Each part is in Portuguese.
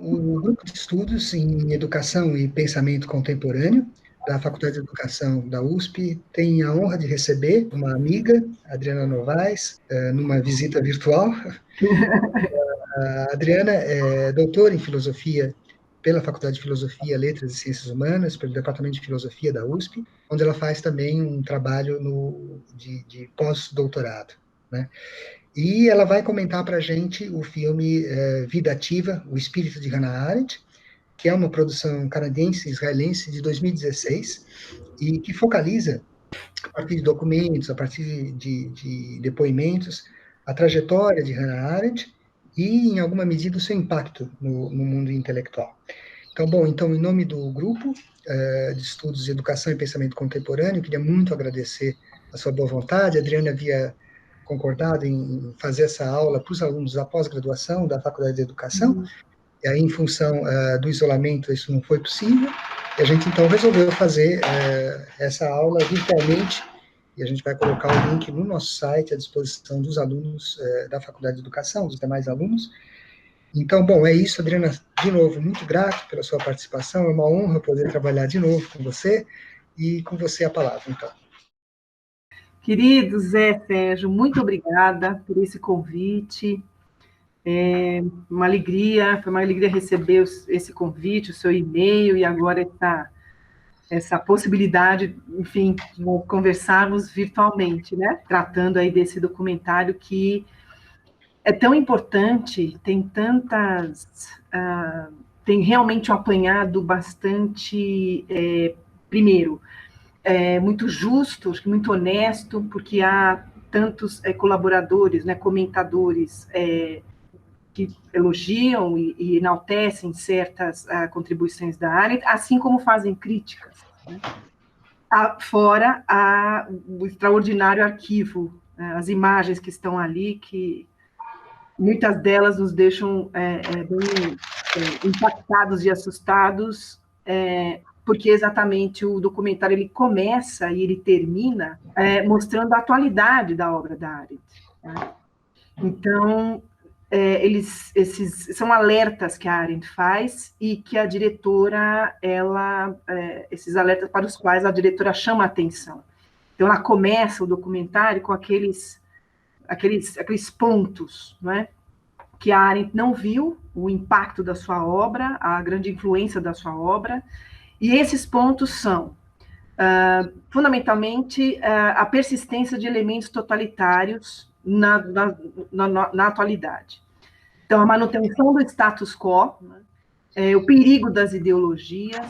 O grupo de estudos em Educação e Pensamento Contemporâneo da Faculdade de Educação da USP tem a honra de receber uma amiga, Adriana Novaes, numa visita virtual. A Adriana é doutora em Filosofia pela Faculdade de Filosofia, Letras e Ciências Humanas, pelo Departamento de Filosofia da USP, onde ela faz também um trabalho de pós-doutorado, né? E ela vai comentar para a gente o filme Vida Ativa, O Espírito de Hannah Arendt, que é uma produção canadense-israelense de 2016 e que focaliza, a partir de documentos, a partir de depoimentos, a trajetória de Hannah Arendt e, em alguma medida, o seu impacto no mundo intelectual. Então, em nome do grupo de estudos de educação e pensamento contemporâneo, queria muito agradecer a sua boa vontade. A Adriana havia concordado em fazer essa aula para os alunos da pós-graduação da Faculdade de Educação, e aí, em função do isolamento, isso não foi possível, e a gente, então, resolveu fazer essa aula virtualmente, e a gente vai colocar o link no nosso site à disposição dos alunos da Faculdade de Educação, dos demais alunos. Então, bom, é isso, Adriana, de novo, muito grato pela sua participação, é uma honra poder trabalhar de novo com você, e com você a palavra, então. Querido Zé Sérgio, muito obrigada por esse convite. Foi uma alegria receber esse convite, o seu e-mail, e agora essa possibilidade, enfim, de conversarmos virtualmente, né? Tratando aí desse documentário que é tão importante, tem realmente um apanhado bastante, primeiro, muito justo, acho que muito honesto, porque há tantos colaboradores, né, comentadores que elogiam e enaltecem certas contribuições da área, assim como fazem críticas, né? Fora o extraordinário arquivo, as imagens que estão ali, que muitas delas nos deixam bem impactados e assustados, porque exatamente o documentário ele começa e ele termina mostrando a atualidade da obra da Arendt, né? Então, esses são alertas que a Arendt faz e que a diretora, esses alertas para os quais a diretora chama a atenção. Então, ela começa o documentário com aqueles pontos, não é? Que a Arendt não viu o impacto da sua obra, a grande influência da sua obra, e esses pontos são, fundamentalmente, a persistência de elementos totalitários na atualidade. Então, a manutenção do status quo, né, o perigo das ideologias,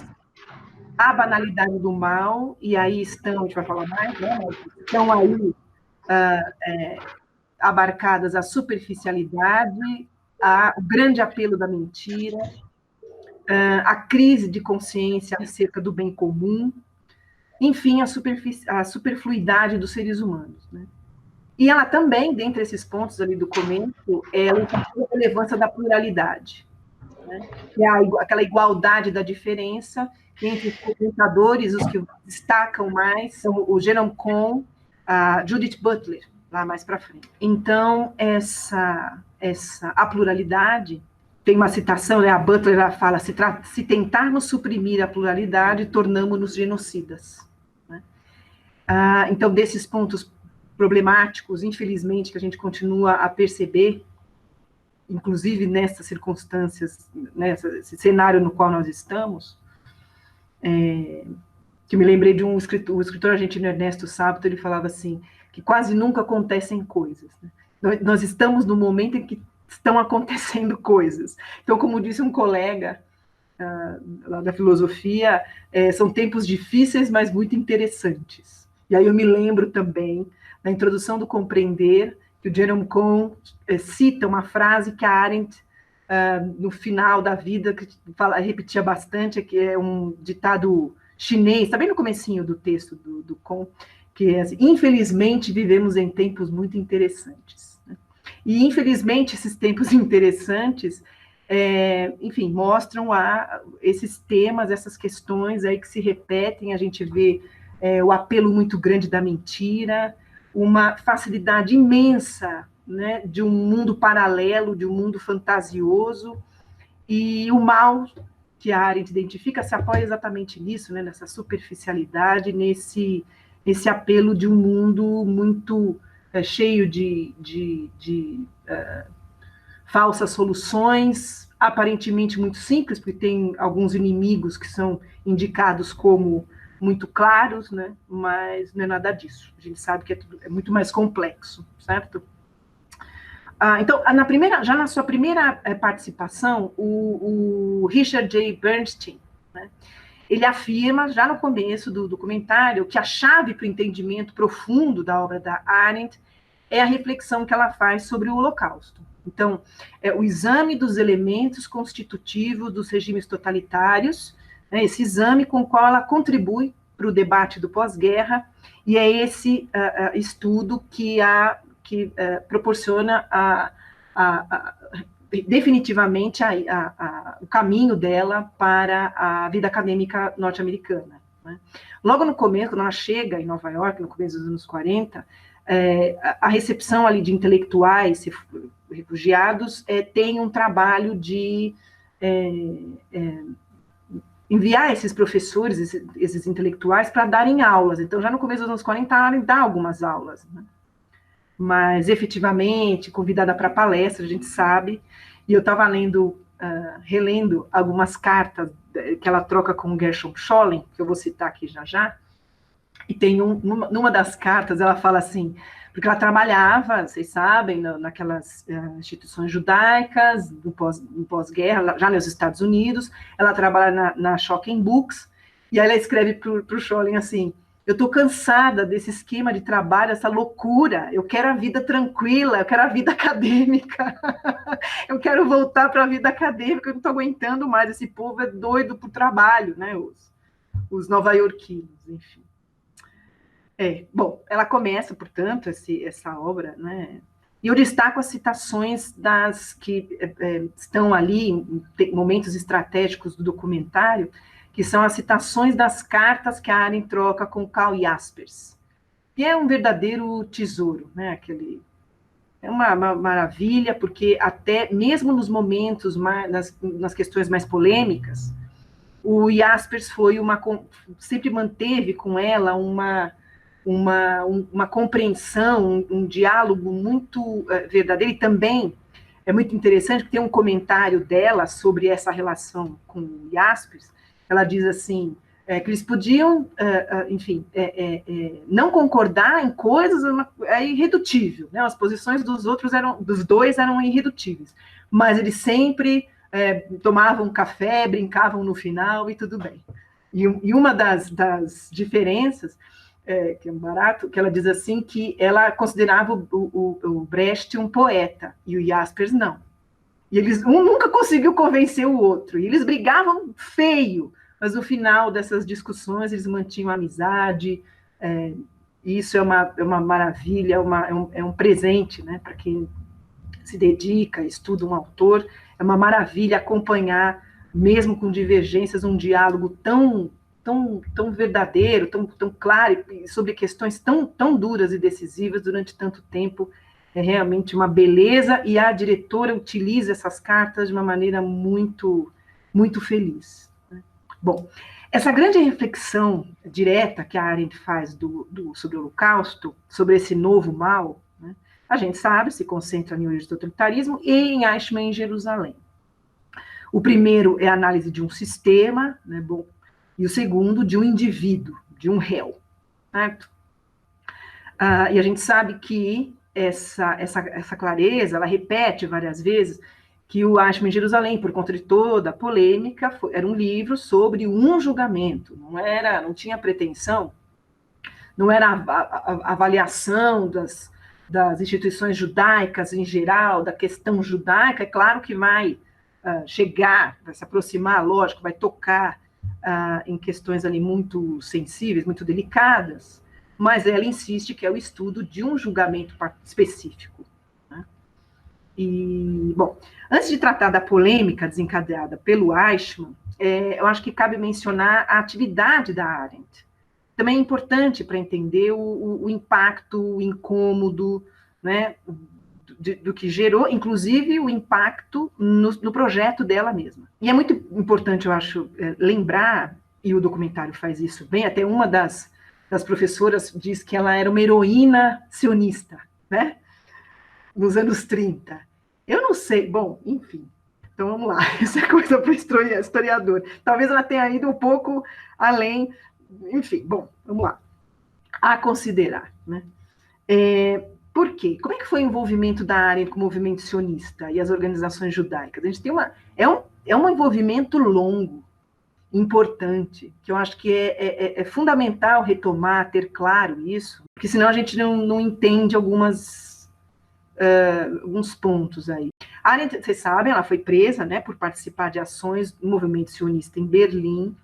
a banalidade do mal, e aí a gente vai falar mais, né, estão aí abarcadas a superficialidade, o grande apelo da mentira, a crise de consciência acerca do bem comum, enfim, a superfluidade dos seres humanos, né? E ela também, dentre esses pontos ali do começo, ela enfatizou a relevância da pluralidade, né? Que é aquela igualdade da diferença entre os comentadores, os que destacam mais, são o Jerome Cohn, a Judith Butler, lá mais para frente. Então, a pluralidade, tem uma citação, né, a Butler ela fala, se tentarmos suprimir a pluralidade, tornamos-nos genocidas, né? Então, desses pontos problemáticos, infelizmente, que a gente continua a perceber, inclusive nessas circunstâncias, nesse cenário no qual nós estamos, que me lembrei de o escritor argentino Ernesto Sábato, ele falava assim, que quase nunca acontecem coisas, né? Nós estamos no momento em que estão acontecendo coisas. Então, como disse um colega lá da filosofia, são tempos difíceis, mas muito interessantes. E aí eu me lembro também, na introdução do Compreender, que o Jerome Cohn cita uma frase que a Arendt, no final da vida, que repetia bastante, que é um ditado chinês, está bem no comecinho do texto do Cohn, que é assim, infelizmente vivemos em tempos muito interessantes, né? E infelizmente esses tempos interessantes, enfim, mostram esses temas, essas questões aí que se repetem, a gente vê o apelo muito grande da mentira, uma facilidade imensa, né, de um mundo paralelo, de um mundo fantasioso, e o mal que a Arendt identifica se apoia exatamente nisso, né, nessa superficialidade, nesse apelo de um mundo muito cheio de falsas soluções, aparentemente muito simples, porque tem alguns inimigos que são indicados como muito claros, né? Mas não é nada disso. A gente sabe que é muito mais complexo, certo? Então, já na sua primeira participação, o Richard J. Bernstein, né, ele afirma, já no começo do documentário, que a chave para o entendimento profundo da obra da Arendt é a reflexão que ela faz sobre o Holocausto. Então, o exame dos elementos constitutivos dos regimes totalitários, né, esse exame com o qual ela contribui para o debate do pós-guerra, e é esse estudo que proporciona definitivamente o caminho dela para a vida acadêmica norte-americana. Né? Logo no começo, quando ela chega em Nova York, no começo dos anos 40, a recepção ali de intelectuais refugiados tem um trabalho de enviar esses professores, esses intelectuais, para darem aulas. Então, já no começo dos anos 40, ela dá algumas aulas, né? Mas, efetivamente, convidada para palestra, a gente sabe, e eu estava relendo algumas cartas que ela troca com o Gershom Scholem, que eu vou citar aqui já, e tem numa das cartas, ela fala assim, porque ela trabalhava, vocês sabem, naquelas instituições judaicas, no pós-guerra, já nos Estados Unidos, ela trabalha na Shocking Books, e aí ela escreve para o Scholem assim, eu estou cansada desse esquema de trabalho, essa loucura, eu quero a vida tranquila, eu quero a vida acadêmica, eu quero voltar para a vida acadêmica, eu não estou aguentando mais, esse povo é doido para o trabalho, né, os nova-iorquinos, enfim. Bom, ela começa, portanto, essa obra, né? E eu destaco as citações das que estão ali em momentos estratégicos do documentário, que são as citações das cartas que a Arendt troca com Karl Jaspers, que é um verdadeiro tesouro, né? É uma maravilha, porque até mesmo nos momentos, nas questões mais polêmicas, o Jaspers sempre manteve com ela uma compreensão, um diálogo muito verdadeiro, e também é muito interessante que tem um comentário dela sobre essa relação com o Jaspers. Ela diz assim, que eles podiam, enfim, não concordar em coisas, é irredutível, né? As posições dos dois eram irredutíveis, mas eles sempre tomavam café, brincavam no final e tudo bem. E uma das diferenças que é um barato, que ela diz assim, que ela considerava o Brecht um poeta, e o Jaspers não. E um nunca conseguiu convencer o outro, e eles brigavam feio, mas no final dessas discussões eles mantinham a amizade, isso é uma maravilha, é um presente, né, para quem se dedica, estuda um autor, é uma maravilha acompanhar, mesmo com divergências, um diálogo tão verdadeiro, tão claro, sobre questões tão duras e decisivas durante tanto tempo. É realmente uma beleza, e a diretora utiliza essas cartas de uma maneira muito, muito feliz. Bom, essa grande reflexão direta que a Arendt faz sobre o Holocausto, sobre esse novo mal, né, a gente sabe, se concentra em origem do totalitarismo e em Eichmann em Jerusalém. O primeiro é a análise de um sistema, né, bom, e o segundo de um indivíduo, de um réu, certo? E a gente sabe que essa clareza, ela repete várias vezes que o Eichmann em Jerusalém, por conta de toda a polêmica, era um livro sobre um julgamento, não tinha pretensão, não era a avaliação das instituições judaicas em geral, da questão judaica. É claro que vai chegar, vai se aproximar, lógico, vai tocar em questões ali muito sensíveis, muito delicadas, mas ela insiste que é o estudo de um julgamento específico. Né? E, bom, antes de tratar da polêmica desencadeada pelo Eichmann, eu acho que cabe mencionar a atividade da Arendt. Também é importante para entender o impacto, o incômodo, né, do que gerou, inclusive o impacto no projeto dela mesma. E é muito importante, eu acho, lembrar, e o documentário faz isso bem, até uma das professoras diz que ela era uma heroína sionista, né? Nos anos 30. Eu não sei, bom, enfim. Então vamos lá, essa é coisa para o historiador. Talvez ela tenha ido um pouco além, enfim, bom, vamos lá. A considerar, né? Por quê? Como é que foi o envolvimento da Arendt com o movimento sionista e as organizações judaicas? A gente tem é um envolvimento longo, importante, que eu acho que é fundamental retomar, ter claro isso, porque senão a gente não entende alguns pontos aí. A Arendt, vocês sabem, ela foi presa, né, por participar de ações do movimento sionista em Berlim.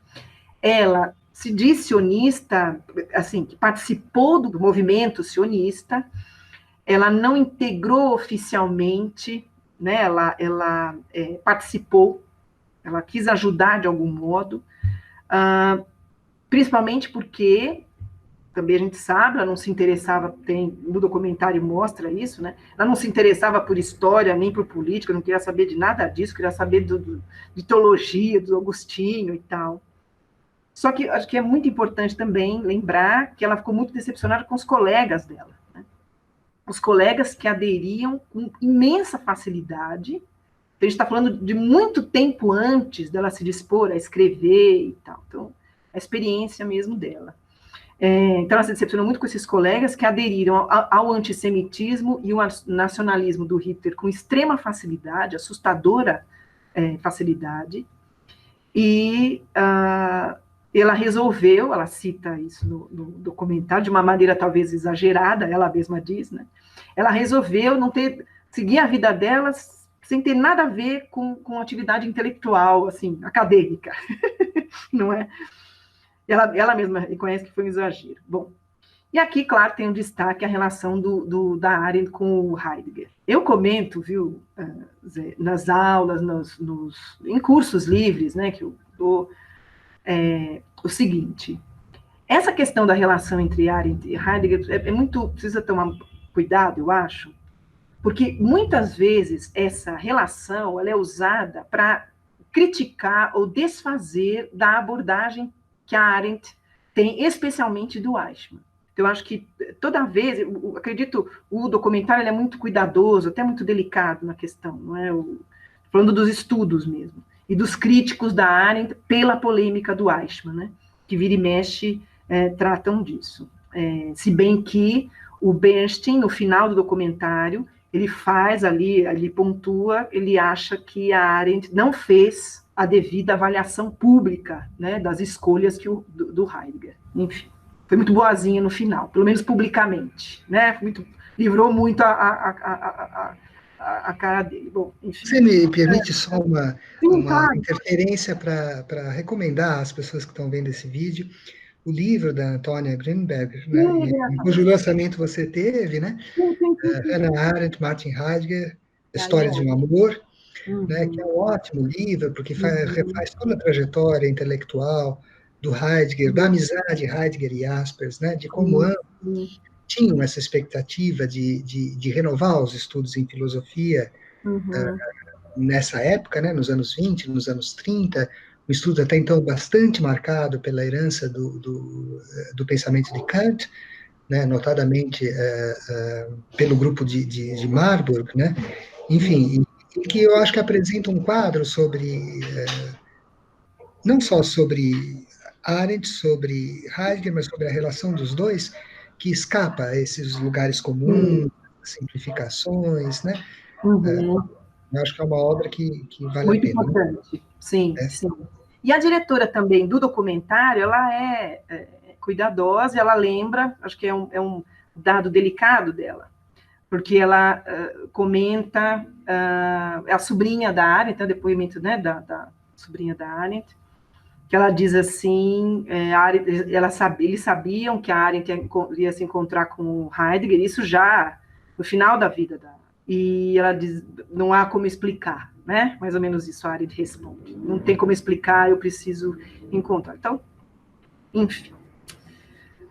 Ela se diz sionista, assim, que participou do movimento sionista. Ela não integrou oficialmente, né, ela participou, ela quis ajudar de algum modo, principalmente porque, também a gente sabe, ela não se interessava, no documentário mostra isso, né, ela não se interessava por história, nem por política, não queria saber de nada disso, queria saber de teologia, do Agostinho e tal. Só que acho que é muito importante também lembrar que ela ficou muito decepcionada com os colegas dela, né? Os colegas que aderiam com imensa facilidade. A gente está falando de muito tempo antes dela se dispor a escrever e tal. Então, a experiência mesmo dela. Então, ela se decepcionou muito com esses colegas que aderiram ao antissemitismo e o nacionalismo do Hitler com extrema facilidade, assustadora facilidade. E ela resolveu, ela cita isso no documentário, de uma maneira talvez exagerada, ela mesma diz, né? Ela resolveu seguir a vida dela sem ter nada a ver com atividade intelectual, assim, acadêmica, não é? Ela mesma reconhece que foi um exagero. Bom, e aqui, claro, tem um destaque a relação da Arendt com o Heidegger. Eu comento, viu, Zé, nas aulas, em cursos livres, né, que eu dou, o seguinte: essa questão da relação entre Arendt e Heidegger precisa tomar cuidado, eu acho, porque muitas vezes essa relação ela é usada para criticar ou desfazer da abordagem que a Arendt tem, especialmente do Eichmann. Então, eu acho que toda vez, eu acredito, o documentário é muito cuidadoso, até muito delicado na questão, não é? Falando dos estudos mesmo, e dos críticos da Arendt pela polêmica do Eichmann, né? Que vira e mexe, tratam disso. Se bem que o Bernstein, no final do documentário, ele faz ali, ele pontua, ele acha que a Arendt não fez a devida avaliação pública, né, das escolhas do Heidegger. Enfim, foi muito boazinha no final, pelo menos publicamente, né? Livrou muito a cara dele. Bom, enfim. Você me permite só uma claro. interferência para recomendar às pessoas que estão vendo esse vídeo o livro da Antônia Grünberg, né? E cujo lançamento você teve, né? Hannah Arendt, Martin Heidegger, História de um Amor, né? Que é um ótimo livro, porque refaz toda a trajetória intelectual do Heidegger, da amizade Heidegger e Jaspers, né? De como ambos tinham essa expectativa de renovar os estudos em filosofia nessa época, né? Nos anos 20, nos anos 30, um estudo até então bastante marcado pela herança do pensamento de Kant, né, notadamente pelo grupo de Marburg, né, enfim, e que eu acho que apresenta um quadro sobre, não só sobre Arendt, sobre Heidegger, mas sobre a relação dos dois, que escapa a esses lugares comuns, simplificações, né, eu acho que é uma obra que vale muito a pena. Muito importante, né? Sim, sim. E a diretora também do documentário, ela é cuidadosa, ela lembra, acho que é um dado delicado dela, porque ela comenta, a sobrinha da Arendt, o depoimento, né, da sobrinha da Arendt, que ela diz assim, eles sabiam que a Arendt ia se encontrar com o Heidegger, isso já no final da vida dela. E ela diz, não há como explicar, né? Mais ou menos isso a Arendt responde. Não tem como explicar, eu preciso encontrar. Então, enfim.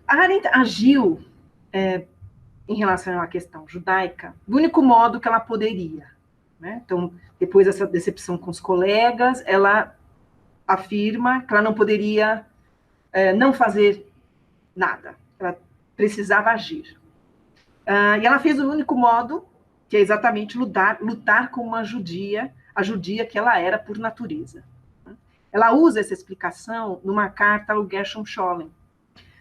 A Arendt agiu em relação à questão judaica do único modo que ela poderia, né? Então, depois dessa decepção com os colegas, ela afirma que ela não poderia não fazer nada, ela precisava agir. E ela fez o único modo, que é exatamente lutar como uma judia, a judia que ela era por natureza. Ela usa essa explicação numa carta ao Gershom Scholem.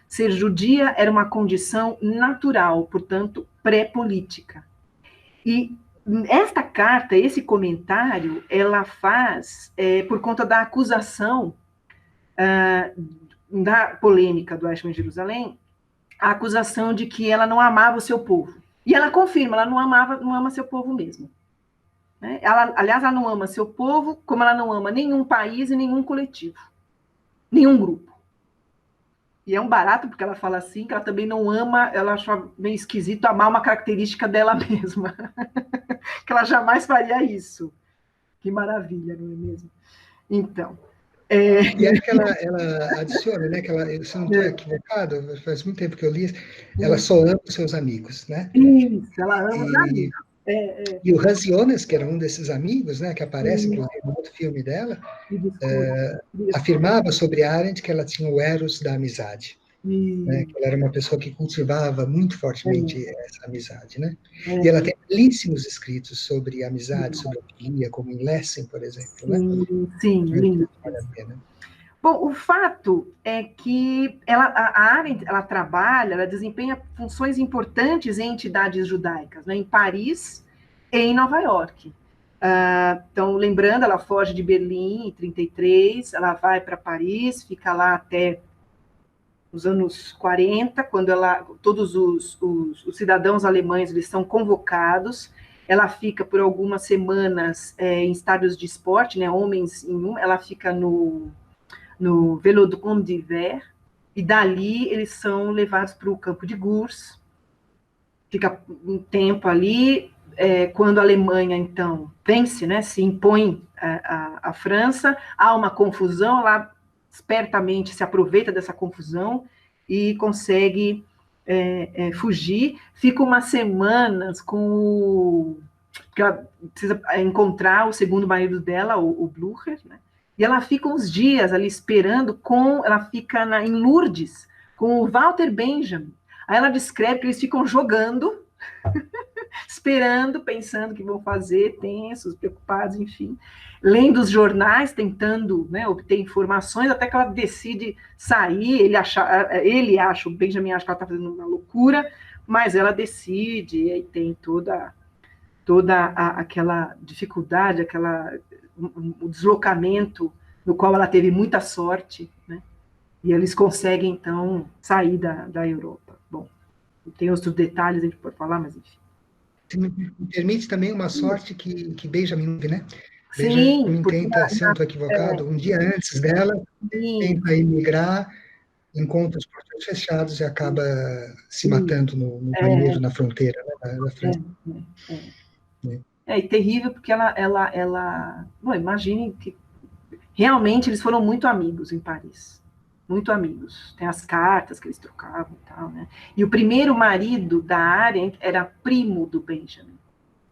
Ser judia era uma condição natural, portanto, pré-política. E esta carta, esse comentário, ela faz por conta da acusação da polêmica do Eichmann em Jerusalém, a acusação de que ela não amava o seu povo. E ela confirma, ela não ama seu povo mesmo. Né? Aliás, ela não ama seu povo, como ela não ama nenhum país e nenhum coletivo, nenhum grupo. E é um barato, porque ela fala assim, que ela também não ama, ela acha meio esquisito amar uma característica dela mesma. Que ela jamais faria isso. Que maravilha, não é mesmo? Então... E acho que ela adiciona, né, que ela, se eu não estou equivocado, faz muito tempo que eu li, ela só ama os seus amigos, né? Isso, ela ama os amigos. E o Hans Jonas, que era um desses amigos, né, que aparece, inclusive, no outro filme dela, afirmava sobre Arendt que ela tinha o eros da amizade. Né, que ela era uma pessoa que cultivava muito fortemente essa amizade, né? E ela tem belíssimos escritos sobre amizade, sobre a filia, como em Lessing, por exemplo, né? Sim, lindo. Vale a pena. Bom, o fato é que a Arendt, ela trabalha, ela desempenha funções importantes em entidades judaicas, né, em Paris e em Nova York. Então, lembrando, ela foge de Berlim em 1933, ela vai para Paris, fica lá até nos anos 40, quando todos os cidadãos alemães eles são convocados, ela fica por algumas semanas em estádios de esporte, né, homens em ela fica no Velodrome d'Hiver, e dali eles são levados para o campo de Gurs, fica um tempo ali, quando a Alemanha, então, vence, né, se impõe a França, há uma confusão, ela espertamente se aproveita dessa confusão e consegue fugir, fica umas semanas porque ela precisa encontrar o segundo marido dela, o Blücher, né, e ela fica uns dias ali esperando ela fica em Lourdes com o Walter Benjamin. Aí ela descreve que eles ficam jogando, esperando, pensando o que vão fazer, tensos, preocupados, enfim, lendo os jornais, tentando, né, obter informações, até que ela decide sair. Ele acha, o Benjamin acha que ela está fazendo uma loucura, mas ela decide, e aí tem toda aquela dificuldade, o deslocamento, no qual ela teve muita sorte, né? E eles conseguem, então, sair da Europa. Bom, tem outros detalhes, a gente pode falar, mas enfim. Se me permite também uma sorte que Benjamin, né? Sim, Benjamin tenta, se eu não estou equivocado, um dia antes dela, tenta emigrar, encontra os portões fechados e acaba se matando no banheiro, na fronteira, né, da França. E terrível, porque bom, imagine que realmente eles foram muito amigos em Paris. Muito amigos. Tem as cartas que eles trocavam e tal, né? E o primeiro marido da Arendt era primo do Benjamin,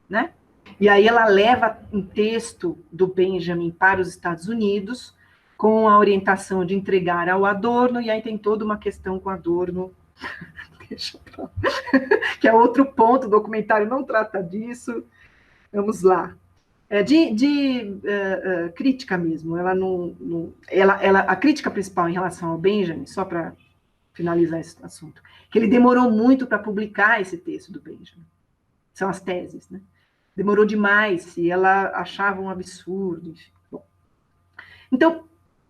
né? E aí ela leva um texto do Benjamin para os Estados Unidos com a orientação de entregar ao Adorno, e aí tem toda uma questão com o Adorno, que é outro ponto, o documentário não trata disso. Vamos lá. Crítica mesmo. A crítica principal em relação ao Benjamin, só para finalizar esse assunto, que ele demorou muito para publicar esse texto do Benjamin. São as teses, né? Demorou demais, e ela achava um absurdo. Enfim. Bom. Então,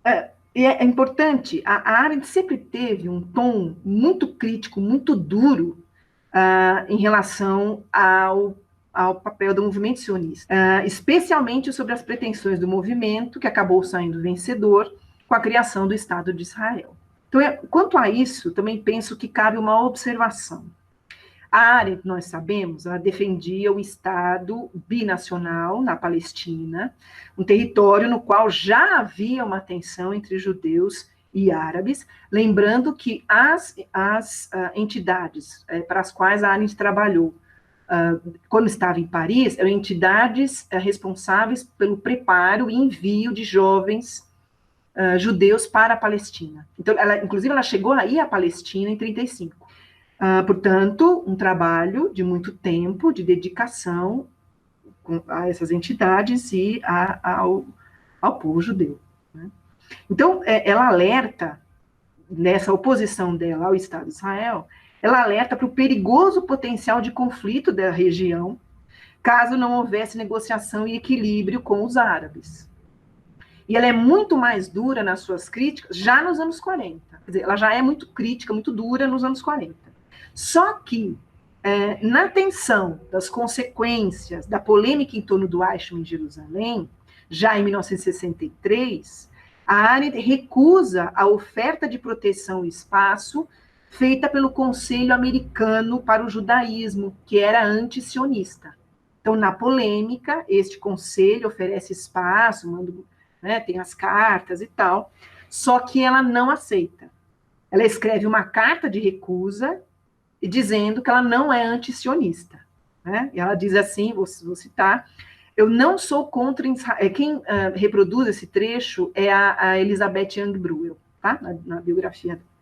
é importante, a Arendt sempre teve um tom muito crítico, muito duro em relação ao papel do movimento sionista, especialmente sobre as pretensões do movimento, que acabou saindo vencedor com a criação do Estado de Israel. Então, quanto a isso, também penso que cabe uma observação. A Arendt, nós sabemos, ela defendia o Estado binacional na Palestina, um território no qual já havia uma tensão entre judeus e árabes, lembrando que as entidades para as quais a Arendt trabalhou quando estava em Paris, eram entidades responsáveis pelo preparo e envio de jovens judeus para a Palestina. Então, inclusive, ela chegou aí à Palestina em 1935. Portanto, um trabalho de muito tempo, de dedicação a essas entidades e ao povo judeu. Né? Então, ela alerta, nessa oposição dela ao Estado de Israel, ela alerta para o perigoso potencial de conflito da região, caso não houvesse negociação e equilíbrio com os árabes. E ela é muito mais dura nas suas críticas já nos anos 40. Quer dizer, ela já é muito crítica, muito dura nos anos 40. Só que, na tensão das consequências da polêmica em torno do Eichmann em Jerusalém, já em 1963, a Arendt recusa a oferta de proteção e espaço feita pelo Conselho Americano para o Judaísmo, que era anti-sionista. Então, na polêmica, este conselho oferece espaço, tem as cartas e tal, só que ela não aceita. Ela escreve uma carta de recusa, dizendo que ela não é anti-sionista. Né? E ela diz assim, vou citar, eu não sou contra Israel. Quem reproduz esse trecho é a Elizabeth Young Bruel, tá? na biografia dela.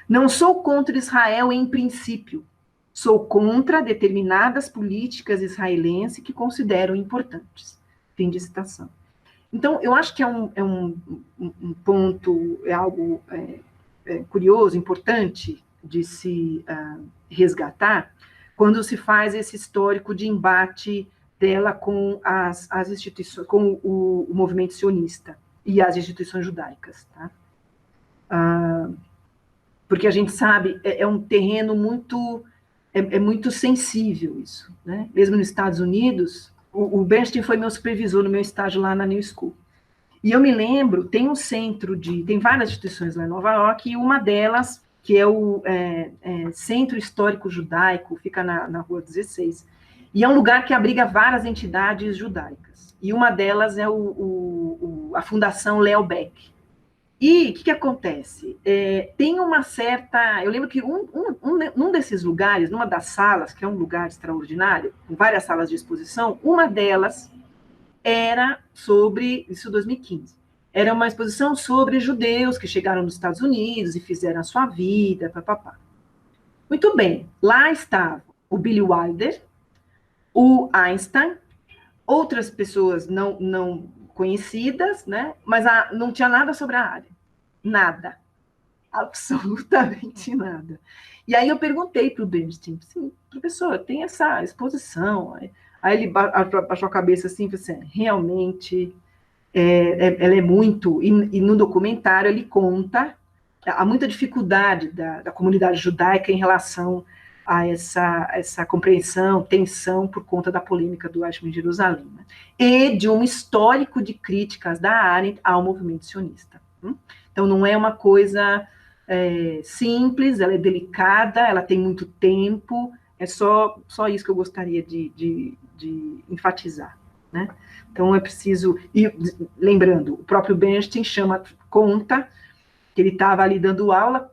Não sou contra Israel em princípio. Sou contra determinadas políticas israelenses que considero importantes. Fim de citação. Então, eu acho que é um ponto, é algo curioso, importante de se resgatar, quando se faz esse histórico de embate dela com as instituições, com o movimento sionista e as instituições judaicas. Tá? Porque a gente sabe, é um terreno muito, muito sensível isso. Né? Mesmo nos Estados Unidos, o Bernstein foi meu supervisor no meu estágio lá na New School. E eu me lembro, tem várias instituições lá em Nova York, e uma delas, que é o Centro Histórico Judaico, fica na Rua 16, e é um lugar que abriga várias entidades judaicas. E uma delas é a Fundação Leo Baeck. E o que acontece? Tem uma certa... Eu lembro que num desses lugares, numa das salas, que é um lugar extraordinário, com várias salas de exposição, uma delas era sobre... Isso em 2015. Era uma exposição sobre judeus que chegaram nos Estados Unidos e fizeram a sua vida, papapá. Muito bem. Lá estava o Billy Wilder, o Einstein, outras pessoas não conhecidas, né? Mas não tinha nada sobre a área. Nada. Absolutamente nada. E aí eu perguntei para o Bernstein, assim, professor, tem essa exposição? Aí ele baixou a cabeça assim, e falou assim, realmente, ela é muito... E no documentário ele conta, há muita dificuldade da comunidade judaica em relação a essa compreensão, tensão, por conta da polêmica do Eichmann em Jerusalém, né? E de um histórico de críticas da Arendt ao movimento sionista. Então, não é uma coisa simples, ela é delicada, ela tem muito tempo, é só isso que eu gostaria de enfatizar. Né? Então, é preciso... E, lembrando, o próprio Bernstein conta que ele estava ali dando aula,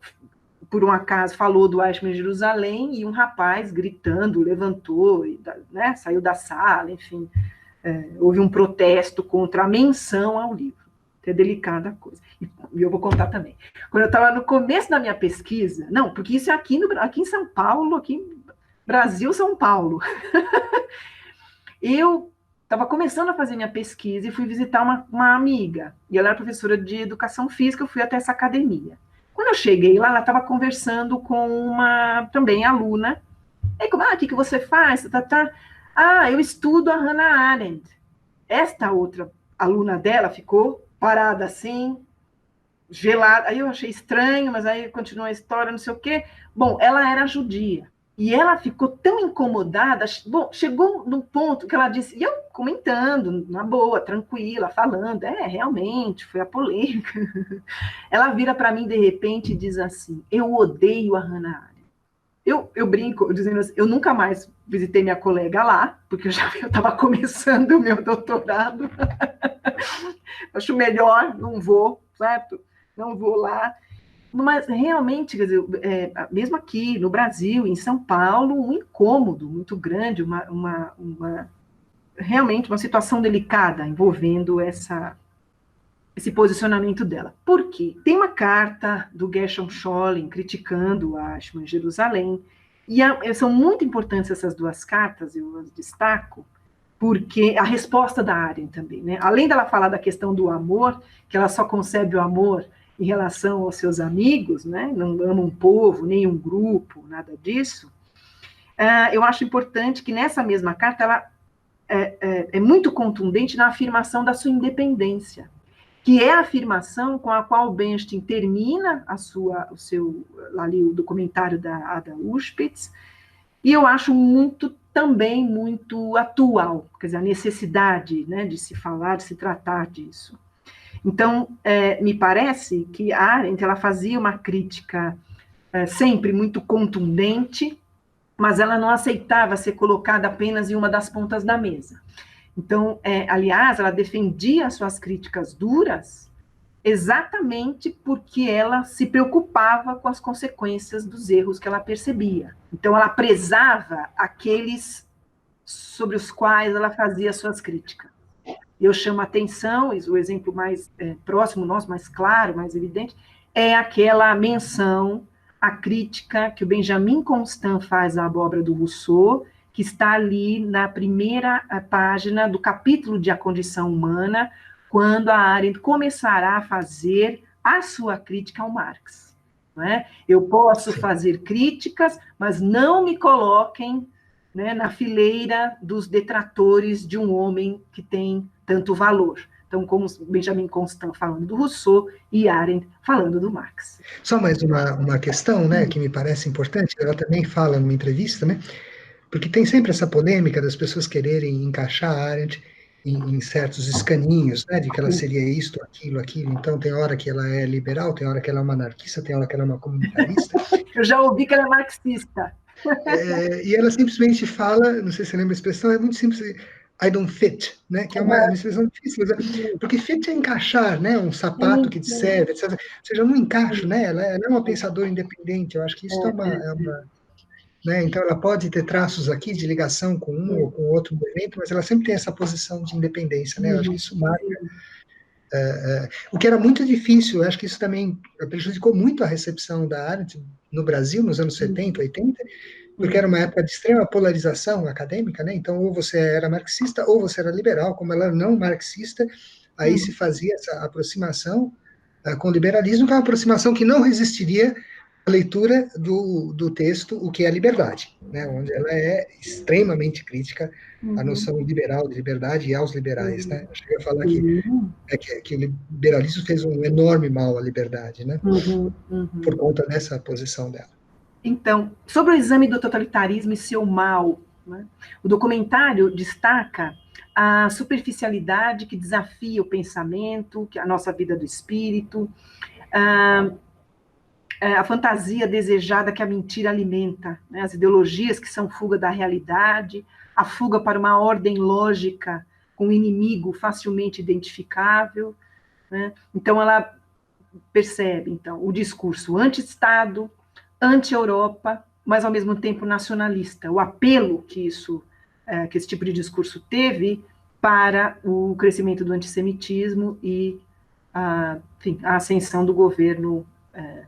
por um acaso falou do Eichmann em Jerusalém, e um rapaz gritando, levantou, né, saiu da sala, enfim, houve um protesto contra a menção ao livro. É delicada a coisa. E eu vou contar também. Quando eu estava no começo da minha pesquisa, não, porque isso é aqui em São Paulo, aqui em Brasil, São Paulo. Eu estava começando a fazer minha pesquisa e fui visitar uma amiga, e ela era professora de educação física, eu fui até essa academia. Quando eu cheguei lá, ela estava conversando com uma, também, aluna. Aí, o que você faz? Eu estudo a Hannah Arendt. Esta outra aluna dela ficou parada assim, gelada. Aí eu achei estranho, mas aí continuou a história, não sei o quê. Bom, ela era judia. E ela ficou tão incomodada, chegou num ponto que ela disse, e eu comentando, na boa, tranquila, falando, realmente, foi a polêmica. Ela vira para mim, de repente, e diz assim, eu odeio a Hannah Arendt. Eu brinco, dizendo assim, eu nunca mais visitei minha colega lá, porque eu estava começando o meu doutorado. Acho melhor, não vou, certo? não vou lá. Mas realmente, quer dizer, mesmo aqui no Brasil, em São Paulo, um incômodo muito grande, realmente uma situação delicada envolvendo esse posicionamento dela. Por quê? Tem uma carta do Gershom Scholem criticando a Ashman em Jerusalém, e são muito importantes essas duas cartas, eu as destaco, porque a resposta da Arendt também, né? Além dela falar da questão do amor, que ela só concebe o amor em relação aos seus amigos, né? Não ama um povo, nem um grupo, nada disso. Eu acho importante que nessa mesma carta ela é muito contundente na afirmação da sua independência, que é a afirmação com a qual Bernstein termina ali o documentário da Ada Uspitz, e eu acho também muito atual, quer dizer, a necessidade, né, de se falar, de se tratar disso. Então, me parece que a Arendt ela fazia uma crítica sempre muito contundente, mas ela não aceitava ser colocada apenas em uma das pontas da mesa. Então, aliás, ela defendia as suas críticas duras exatamente porque ela se preocupava com as consequências dos erros que ela percebia. Então, ela prezava aqueles sobre os quais ela fazia suas críticas. Eu chamo a atenção, o exemplo mais próximo nosso, mais claro, mais evidente, é aquela menção, a crítica que o Benjamin Constant faz à obra do Rousseau, que está ali na primeira página do capítulo de A Condição Humana, quando a Arendt começará a fazer a sua crítica ao Marx. Não é? Eu posso fazer críticas, mas não me coloquem, né, na fileira dos detratores de um homem que tem tanto valor. Então, como Benjamin Constant falando do Rousseau e Arendt falando do Marx. Só mais uma questão, né, que me parece importante, ela também fala numa entrevista, né, porque tem sempre essa polêmica das pessoas quererem encaixar a Arendt em certos escaninhos, né, de que ela seria isto, aquilo, aquilo. Então, tem hora que ela é liberal, tem hora que ela é uma anarquista, tem hora que ela é uma comunitarista. Eu já ouvi que ela é marxista. E ela simplesmente fala, não sei se você lembra a expressão, é muito simples, I don't fit, né? Que é uma expressão difícil, porque fit é encaixar, né? Um sapato que te serve, etc. Ou seja, eu não encaixo, né? Ela é uma pensadora independente, eu acho que isso né? Então, ela pode ter traços aqui de ligação com um ou com outro movimento, mas ela sempre tem essa posição de independência, né? Eu acho que isso marca. O que era muito difícil, eu acho que isso também prejudicou muito a recepção da Arendt no Brasil, nos anos 70, 80, porque era uma época de extrema polarização acadêmica, né? Então, ou você era marxista ou você era liberal. Como ela era não marxista, aí se fazia essa aproximação com o liberalismo, que é uma aproximação que não resistiria à leitura do texto O que é a Liberdade, né? Onde ela é extremamente crítica à noção liberal de liberdade e aos liberais, né? Eu cheguei a falar que o liberalismo fez um enorme mal à liberdade, né? Por conta dessa posição dela. Então, sobre o exame do totalitarismo e seu mal, né, o documentário destaca a superficialidade que desafia o pensamento, a nossa vida do espírito, a fantasia desejada que a mentira alimenta, né, as ideologias que são fuga da realidade, a fuga para uma ordem lógica com um inimigo facilmente identificável. Né? Então, ela percebe então, o discurso anti-Estado, anti-Europa, mas ao mesmo tempo nacionalista. O apelo que esse tipo de discurso teve para o crescimento do antissemitismo e enfim, a ascensão do governo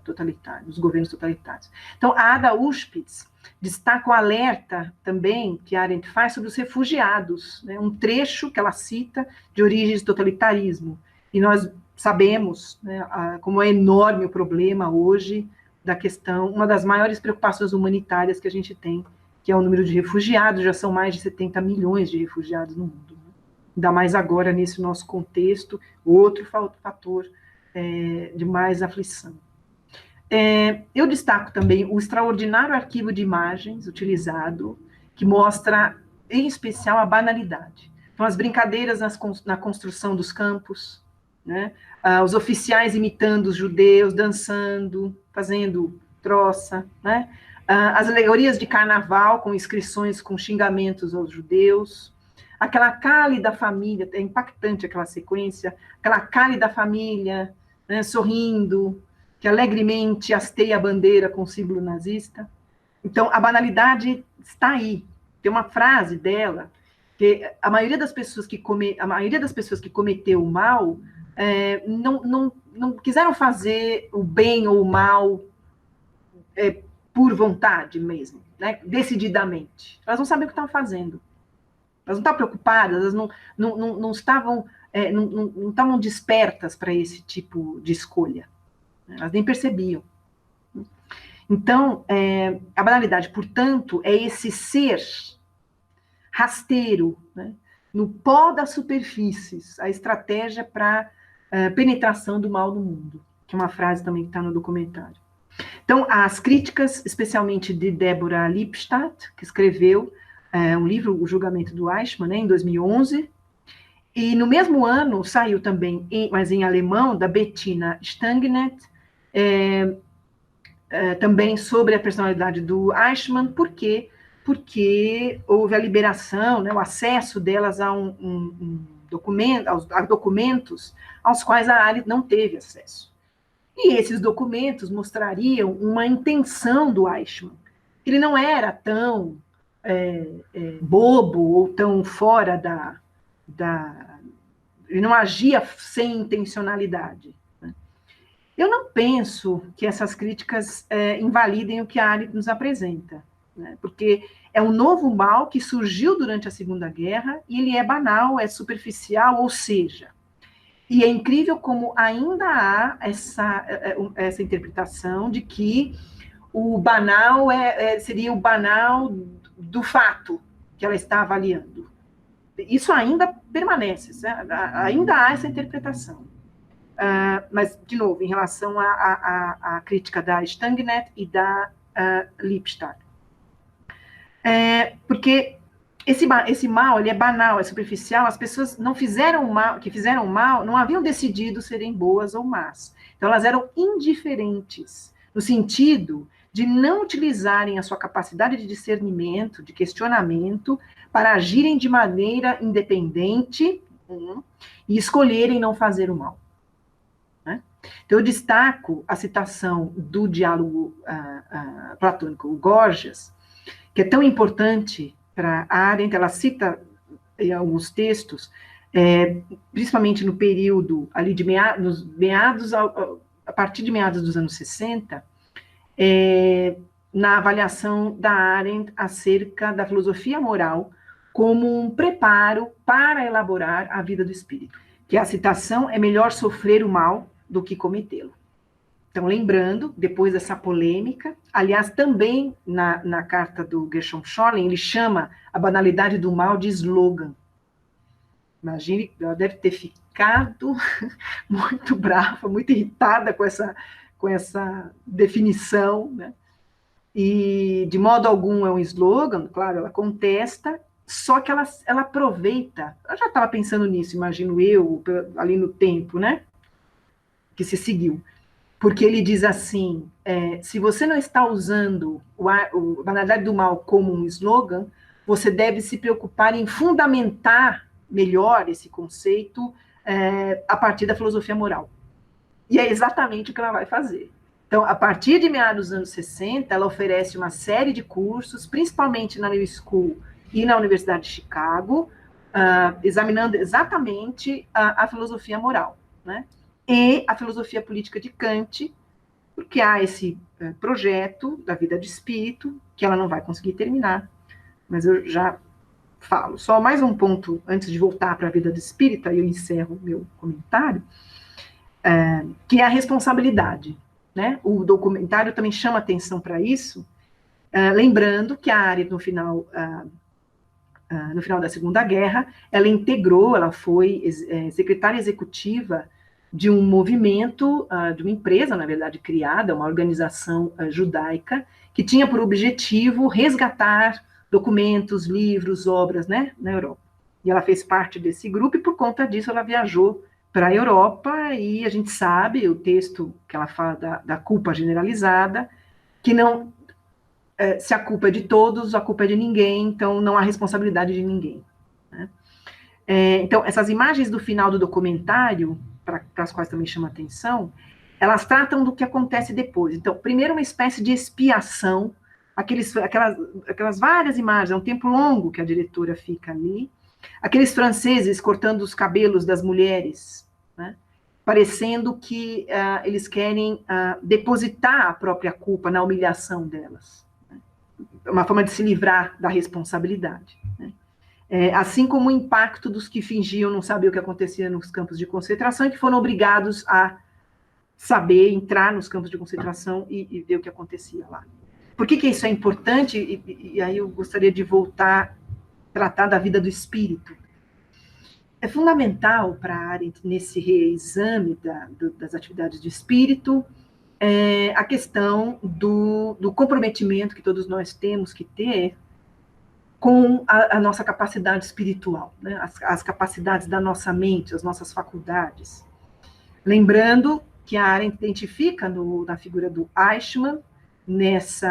totalitário, dos governos totalitários. Então, a Ada Uspitz destaca o alerta também que a Arendt faz sobre os refugiados, né, um trecho que ela cita de origens do totalitarismo. E nós sabemos, né, como é enorme o problema hoje da questão, uma das maiores preocupações humanitárias que a gente tem, que é o número de refugiados, já são mais de 70 milhões de refugiados no mundo. Né? Ainda mais agora, nesse nosso contexto, outro fator de mais aflição. Eu destaco também o extraordinário arquivo de imagens utilizado, que mostra, em especial, a banalidade. Então, as brincadeiras na construção dos campos, né? Os oficiais imitando os judeus, dançando, fazendo troça, né? As alegorias de carnaval com inscrições com xingamentos aos judeus, aquela cálida família, é impactante aquela sequência, aquela cálida família né, sorrindo, que alegremente hasteia a bandeira com o símbolo nazista. Então, a banalidade está aí. Tem uma frase dela, que a maioria das pessoas que cometeu o mal não quiseram fazer o bem ou o mal por vontade mesmo, né, decididamente. Elas não sabiam o que estavam fazendo. Elas não estavam preocupadas, elas não estavam despertas para esse tipo de escolha. Elas nem percebiam. Então, a banalidade, portanto, é esse ser rasteiro, né, no pó das superfícies, a estratégia para penetração do mal no mundo, que é uma frase também que está no documentário. Então, as críticas, especialmente de Deborah Lipstadt, que escreveu um livro, O Julgamento do Eichmann, né, em 2011, e no mesmo ano saiu também, mas em alemão, da Bettina Stangenet, também sobre a personalidade do Eichmann. Por quê? Porque houve a liberação, né, o acesso delas a documentos aos quais a Arendt não teve acesso. E esses documentos mostrariam uma intenção do Eichmann. Ele não era tão bobo ou tão fora ele não agia sem intencionalidade. Né? Eu não penso que essas críticas invalidem o que a Arendt nos apresenta, né? Porque é um novo mal que surgiu durante a Segunda Guerra e ele é banal, é superficial, ou seja, e é incrível como ainda há essa interpretação de que o banal seria o banal do fato que ela está avaliando. Isso ainda permanece, ainda há essa interpretação. Mas, de novo, em relação à crítica da Stangenet e da Lipstadt. Porque esse mal, ele é banal, é superficial, as pessoas não fizeram mal, que fizeram mal, não haviam decidido serem boas ou más. Então, elas eram indiferentes, no sentido de não utilizarem a sua capacidade de discernimento, de questionamento, para agirem de maneira independente e escolherem não fazer o mal. Né? Então, eu destaco a citação do diálogo platônico, o Gorgias, que é tão importante para a Arendt. Ela cita em alguns textos, principalmente no período ali de a partir de meados dos anos 60, na avaliação da Arendt acerca da filosofia moral como um preparo para elaborar a vida do espírito. Que a citação é melhor sofrer o mal do que cometê-lo. Então, lembrando, depois dessa polêmica, aliás, também na carta do Gershom Scholem, ele chama a banalidade do mal de slogan. Imagine, ela deve ter ficado muito brava, muito irritada com essa definição, né? E, de modo algum, é um slogan, claro, ela contesta, só que ela aproveita, eu já estava pensando nisso, imagino eu, ali no tempo, né, que se seguiu, porque ele diz assim, se você não está usando a banalidade do mal como um slogan, você deve se preocupar em fundamentar melhor esse conceito a partir da filosofia moral. E é exatamente o que ela vai fazer. Então, a partir de meados dos anos 60, ela oferece uma série de cursos, principalmente na New School e na Universidade de Chicago, examinando exatamente a filosofia moral, né? E a filosofia política de Kant, porque há esse projeto da vida de espírito, que ela não vai conseguir terminar, mas eu já falo. Só mais um ponto, antes de voltar para a vida do espírito, aí eu encerro meu comentário, que é a responsabilidade. Né? O documentário também chama atenção para isso, lembrando que a Arendt, no final da Segunda Guerra, ela foi secretária executiva de um movimento, de uma empresa, na verdade, criada, uma organização judaica, que tinha por objetivo resgatar documentos, livros, obras, né, na Europa. E ela fez parte desse grupo, e por conta disso ela viajou para a Europa, e a gente sabe, o texto que ela fala da culpa generalizada, que não, se a culpa é de todos, a culpa é de ninguém, então não há responsabilidade de ninguém. Né? Então, essas imagens do final do documentário, para as quais também chama atenção, elas tratam do que acontece depois. Então, primeiro uma espécie de expiação, aquelas várias imagens, é um tempo longo que a diretora fica ali, aqueles franceses cortando os cabelos das mulheres, né, parecendo que eles querem depositar a própria culpa na humilhação delas. Né, uma forma de se livrar da responsabilidade. Né. Assim como o impacto dos que fingiam não saber o que acontecia nos campos de concentração e que foram obrigados a saber entrar nos campos de concentração e ver o que acontecia lá. Por que isso é importante? E aí eu gostaria de voltar a tratar da vida do espírito. É fundamental para a Arendt, nesse reexame das atividades de espírito, a questão do comprometimento que todos nós temos que ter com a nossa capacidade espiritual, né? As capacidades da nossa mente, as nossas faculdades. Lembrando que a Arendt identifica na figura do Eichmann, nesse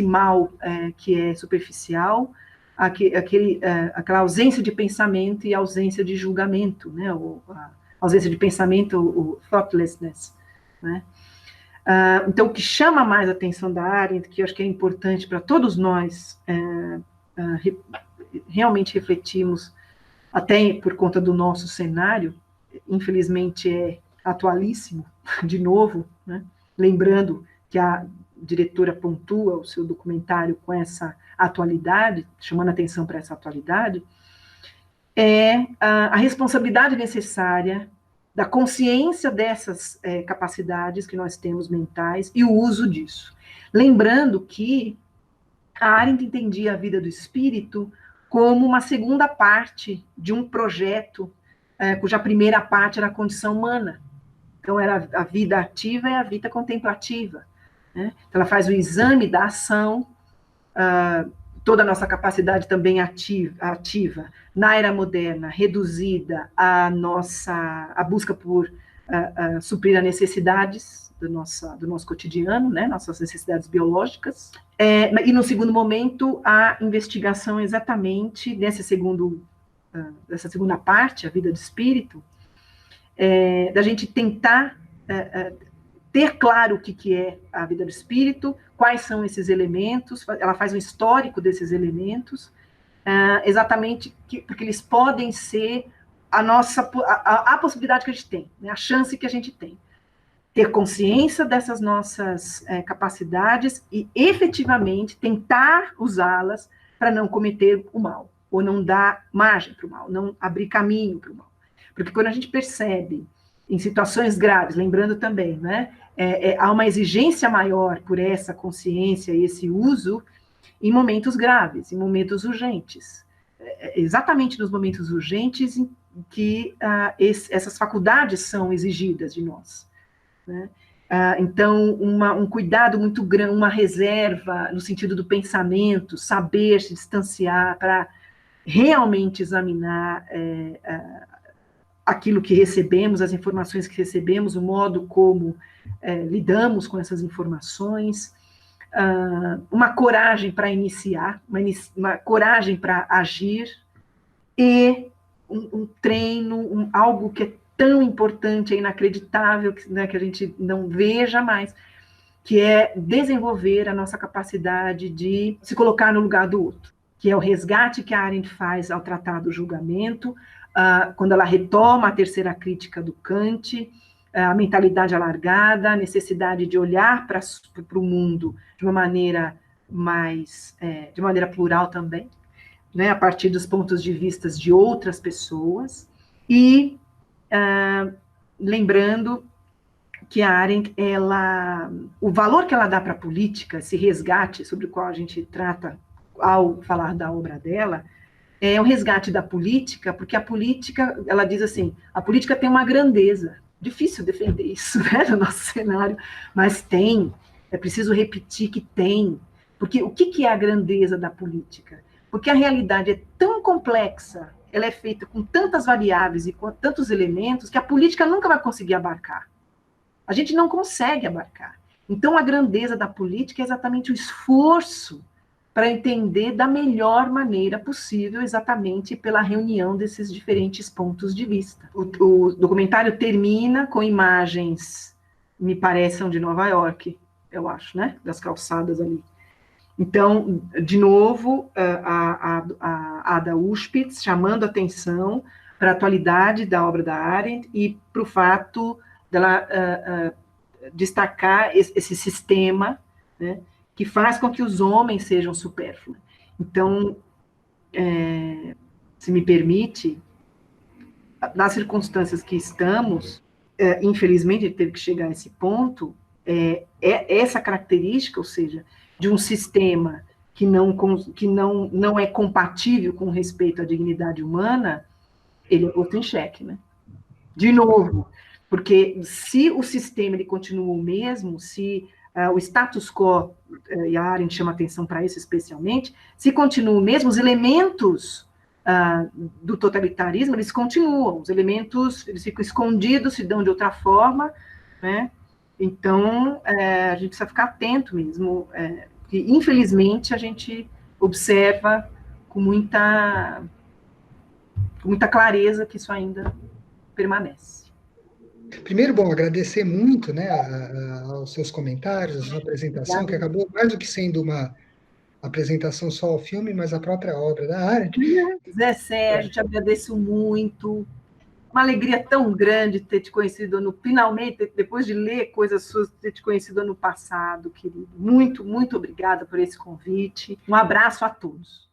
mal que é superficial, aquela ausência de pensamento e ausência de julgamento, né? A ausência de pensamento, o thoughtlessness, né? Então, o que chama mais a atenção da Arendt, que eu acho que é importante para todos nós realmente refletirmos, até por conta do nosso cenário, infelizmente é atualíssimo, de novo, né? Lembrando que a diretora pontua o seu documentário com essa atualidade, chamando atenção para essa atualidade, é a responsabilidade necessária da consciência dessas capacidades que nós temos mentais e o uso disso. Lembrando que a Arendt entendia a vida do espírito como uma segunda parte de um projeto cuja primeira parte era a condição humana. Então, era a vida ativa e a vida contemplativa. Né? Então, ela faz o exame da ação, toda a nossa capacidade também ativa na era moderna, reduzida à busca por suprir as necessidades do nosso cotidiano, né? Nossas necessidades biológicas. E, no segundo momento, a investigação exatamente dessa segunda parte, a vida do espírito, da gente tentar ter claro o que é a vida do espírito, quais são esses elementos, ela faz um histórico desses elementos, exatamente porque eles podem ser a possibilidade que a gente tem, né, a chance que a gente tem. Ter consciência dessas nossas capacidades e, efetivamente, tentar usá-las para não cometer o mal, ou não dar margem para o mal, não abrir caminho para o mal. Porque quando a gente percebe, em situações graves, lembrando também, né, há uma exigência maior por essa consciência, esse uso, em momentos graves, em momentos urgentes. Exatamente nos momentos urgentes em que essas faculdades são exigidas de nós. Né? Então, um cuidado muito grande, uma reserva no sentido do pensamento, saber se distanciar para realmente examinar aquilo que recebemos, as informações que recebemos, o modo como lidamos com essas informações, uma coragem para iniciar, uma coragem para agir, e um treino, algo que é tão importante, é inacreditável, né, que a gente não vê jamais, que é desenvolver a nossa capacidade de se colocar no lugar do outro, que é o resgate que a Arendt faz ao tratar do julgamento, quando ela retoma a terceira crítica do Kant, a mentalidade alargada, a necessidade de olhar para o mundo de uma maneira de maneira plural também, né, a partir dos pontos de vista de outras pessoas, e lembrando que a Arendt, o valor que ela dá para a política, esse resgate sobre o qual a gente trata ao falar da obra dela, é o resgate da política, porque a política, ela diz assim, a política tem uma grandeza, difícil defender isso, né, no nosso cenário, mas tem, é preciso repetir que tem, porque o que é a grandeza da política? Porque a realidade é tão complexa, ela é feita com tantas variáveis e com tantos elementos, que a política nunca vai conseguir abarcar. A gente não consegue abarcar. Então, a grandeza da política é exatamente o esforço para entender da melhor maneira possível, exatamente pela reunião desses diferentes pontos de vista. O documentário termina com imagens, me parecem, de Nova York, eu acho, né? Das calçadas ali. Então, de novo, a Ada Uspitz chamando atenção para a atualidade da obra da Arendt e para o fato dela destacar esse sistema, né, que faz com que os homens sejam supérfluos. Então, se me permite, nas circunstâncias que estamos, infelizmente, ele teve que chegar a esse ponto, essa característica, ou seja, de um sistema que não é compatível com respeito à dignidade humana, ele é posto em xeque, né? De novo, porque se o sistema ele continua o mesmo, se o status quo, e a Arendt chama atenção para isso especialmente, se continua o mesmo, os elementos do totalitarismo, eles continuam, os elementos, eles ficam escondidos, se dão de outra forma, né? Então, a gente precisa ficar atento mesmo, porque, infelizmente, a gente observa com muita clareza que isso ainda permanece. Primeiro, bom, agradecer muito, né, aos seus comentários, a sua apresentação, que acabou mais do que sendo uma apresentação só ao filme, mas a própria obra da Arendt. Zé Sérgio, te agradeço muito. Uma alegria tão grande ter te conhecido finalmente, depois de ler coisas suas, ter te conhecido ano passado, querido. Muito, muito obrigada por esse convite. Um abraço a todos.